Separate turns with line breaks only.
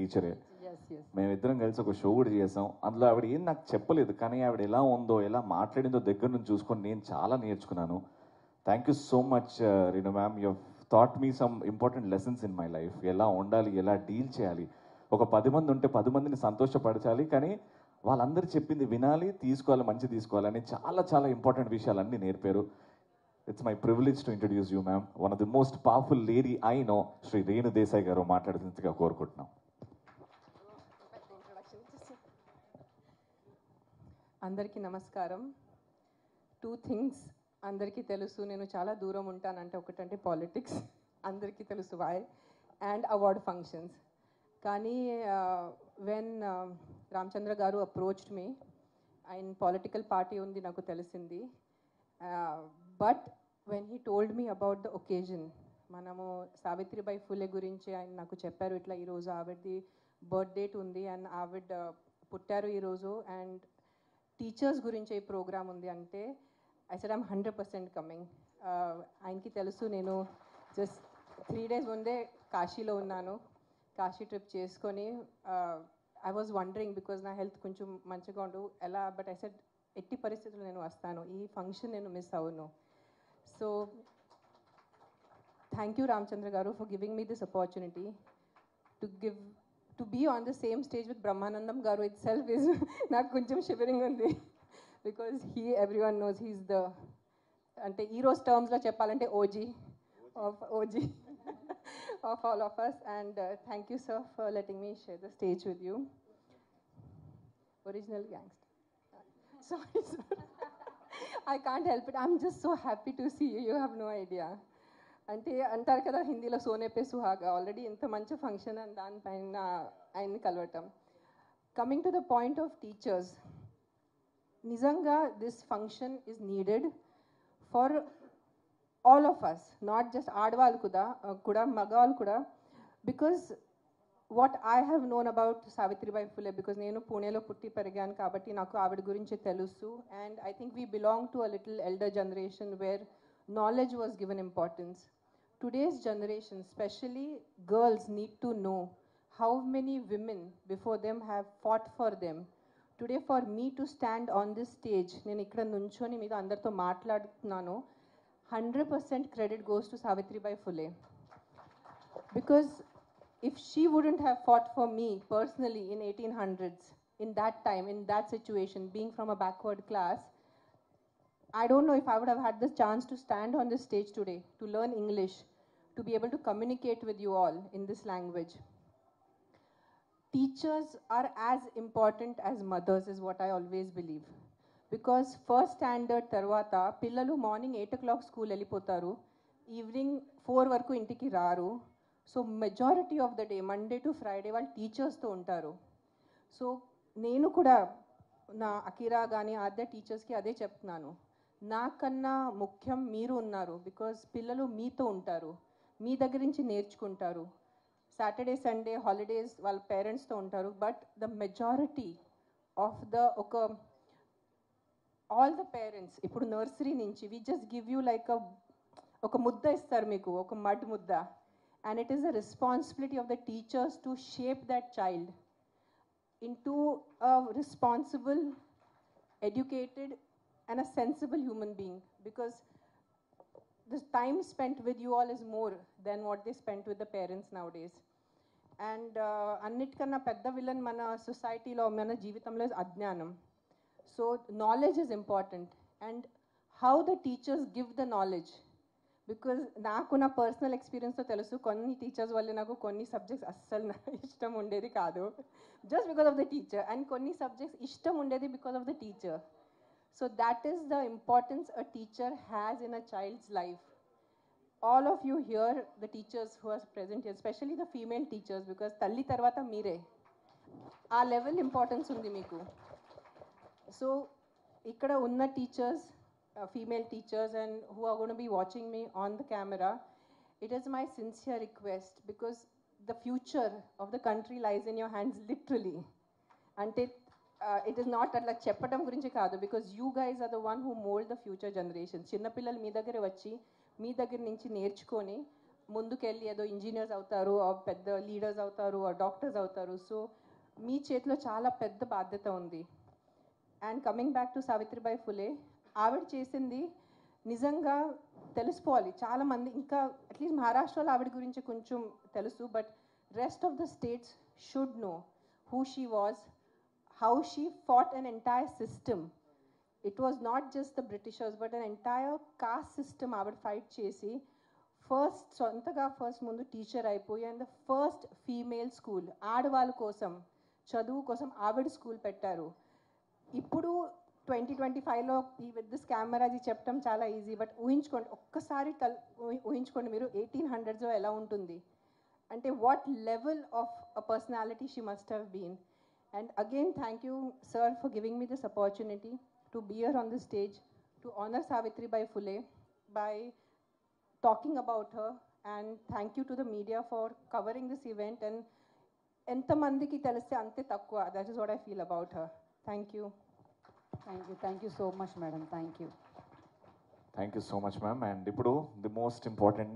టీచరే.
yes yes
మేమిద్దరం కలిసి ఒక షో కూడా చేసాం. అందులో ఆవిడ ఏం నాకు చెప్పలేదు, కానీ ఆవిడ ఎలా ఉందో ఎలా మాట్లాడిందో దగ్గర నుంచి చూసుకొని నేను చాలా నేర్చుకున్నాను. Thank you so much Reenu ma'am. You thought me some important lessons in my life. ఎలా ఉండాలి, ఎలా డీల్ చేయాలి. ఒక 10 మంది ఉంటే 10 మందిని సంతోషపరచాలి, కానీ వాళ్ళందరూ చెప్పింది వినాలి, తీసుకోవాలి, మంచి తీసుకోవాలని చాలా చాలా ఇంపార్టెంట్ విషయాలన్నీ నేర్పారు. It's my privilege to introduce you ma'am. One of the most powerful lady I know, Shri Renu Desai garu మాట్లాడుతున్నట్టుగా కోరుకుంటున్నాం.
అందరికీ నమస్కారం. 2 థింగ్స్ అందరికీ తెలుసు, నేను చాలా దూరం ఉంటానంటే ఒకటంటే పాలిటిక్స్, అందరికీ తెలుసు వై, అండ్ అవార్డ్ ఫంక్షన్స్. కానీ వెన్ రామచంద్ర గారు అప్రోచ్డ్ మీ, ఆయన పొలిటికల్ పార్టీ ఉంది నాకు తెలిసింది. But when he told me about the occasion, మనము సావిత్రిబాయి ఫులే గురించి ఆయన నాకు చెప్పారు, ఇట్లా ఈరోజు ఆవిడది బర్త్ డేట్ ఉంది అండ్ ఆవిడ పుట్టారు ఈరోజు, అండ్ టీచర్స్ గురించి ఈ ప్రోగ్రామ్ ఉంది అంటే ఐ సెడ్ ఐమ్ 100% కమింగ్. ఆయనకి తెలుసు నేను జస్ట్ 3 days ముందే కాశీలో ఉన్నాను. కాశీ ట్రిప్ చేసుకొని ఐ వాజ్ వండరింగ్ బికాజ్ నా హెల్త్ కొంచెం మంచిగా ఉండు ఎలా, బట్ ఐ సెడ్ ఎట్టి పరిస్థితుల్లో నేను వస్తాను, ఈ ఫంక్షన్ నేను మిస్ అవును. సో థ్యాంక్ యూ రామచంద్ర గారు for giving me this opportunity to be on the same stage with Brahmanandam Garu itself is నాకు కొంచెం shivering ఉంది, because everyone knows he's the, అంటే ఈరోజు టర్మ్స్లో చెప్పాలంటే OG of all of us. And thank you sir for letting me share the stage with you. Original gangster. Sorry sir. I can't help it, I'm just so happy to see you, you have no idea. అంటే అంటారు కదా హిందీలో Soane pay సుహాగా, already ఇంత మంచి function అని దానిపైన ఆయన్ని కలవటం. Coming to the point of teachers, నిజంగా this function is needed for all of us, not just ఆడవాళ్ళు కూడా మగవాళ్ళు కూడా, because what I have known about Savitribai Phule, because నేను పూణేలో పుట్టి పెరిగాను కాబట్టి నాకు ఆవిడ గురించి తెలుసు. And I think we belong to a little elder generation where knowledge was given importance. Today's generation, especially girls, need to know how many women before them have fought for them. Today for me to stand on this stage, నేను ఇక్కడ నుంచొని మీతో అందరితో మాట్లాడుతున్నాను, 100% credit goes to Savitribai Phule. Because if she wouldn't have fought for me personally in 1800s, in that time, in that situation, being from a backward class, I don't know if I would have had the chance to stand on this stage today, to learn English, to be able to communicate with you all in this language. Teachers are as important as mothers is what I always believe. Because first standard tarvata, pillalu morning 8 o'clock school వెళ్ళిపోతారు, evening 4 వరకు ఇంటికి రారు. So majority of the day Monday to Friday వాళ్ళు టీచర్స్తో ఉంటారు. So నేను కూడా నా Akira కానీ ఆద్య టీచర్స్కి అదే చెప్తున్నాను, నాకన్నా ముఖ్యం మీరు ఉన్నారు. బికాజ్ పిల్లలు మీతో ఉంటారు, మీ దగ్గర నుంచి నేర్చుకుంటారు. సాటర్డే సండే హాలిడేస్ వాళ్ళ పేరెంట్స్తో ఉంటారు. But the majority of the all the parents ఇప్పుడు నర్సరీ నుంచి we just give you like ఒక ముద్ద ఇస్తారు మీకు, ఒక మడ్ ముద్ద. And it is the responsibility of the teachers to shape that child into a responsible, educated and a sensible human being, because the time spent with you all is more than what they spent with the parents nowadays. And అన్నిటికన్నా పెద్ద villain మన సొసైటీలో మన జీవితంలో అజ్ఞానం. So knowledge is important, and how the teachers give the knowledge. Because నాకు నా personal ఎక్స్పీరియన్స్తో తెలుసు, కొన్ని టీచర్స్ వల్ల నాకు కొన్ని సబ్జెక్ట్స్ అస్సలు ఇష్టం ఉండేది కాదు, just because of the teacher. And కొన్ని సబ్జెక్ట్స్ ఇష్టం ఉండేది because of the teacher. So that is the importance a teacher has in a child's life. All of you here, the teachers who are present here, especially the female teachers, because talli tarvata meere, aa level importance undi meeku. So ikkada unna teachers, female teachers, and who are going to be watching me on the camera, it is my sincere request, because the future of the country lies in your hands literally. Ante it is not అట్లా చెప్పడం గురించి కాదు, because you guys are the one who mould the future generation. చిన్నపిల్లలు మీ దగ్గర వచ్చి మీ దగ్గర నుంచి నేర్చుకొని ముందుకెళ్ళి ఏదో ఇంజనీర్స్ అవుతారు పెద్ద లీడర్స్ అవుతారు డాక్టర్స్ అవుతారు. సో మీ చేతిలో చాలా పెద్ద బాధ్యత ఉంది. And coming back to Savitribai Phule, ఆవిడ చేసింది నిజంగా తెలుసుకోవాలి చాలామంది. ఇంకా అట్లీస్ట్ మహారాష్ట్రలో ఆవిడ గురించి కొంచెం తెలుసు, but rest of the states should know who she was, how she fought an entire system. It was not just the Britishers but an entire cost system ఆవిడ ఫైట్ చేసి సొంతగా ఫస్ట్ ముందు టీచర్ అయిపోయి and the first female school ఆడవాళ్ళ కోసం చదువు కోసం ఆవిడ స్కూల్ పెట్టారు. ఇప్పుడు 2025లో ఈ విత్ దిస్ కెమెరా అది చెప్పడం చాలా ఈజీ, బట్ ఊహించుకోండి ఒక్కసారి ఊహించుకోండి మీరు 1800s ఎలా ఉంటుంది అంటే what level of a personality she must have been. And again thank you sir for giving me this opportunity to be here on this stage to honour Savitribai Phule by talking about her, and thank you to the media for covering this event. And ఎంతమందికి తెలిస్తే అంతే తక్కువ. That is what I feel about her. Thank you.
Thank you so much, madam. Thank you.
Thank you so much ma'am. And ఇప్పుడు the most important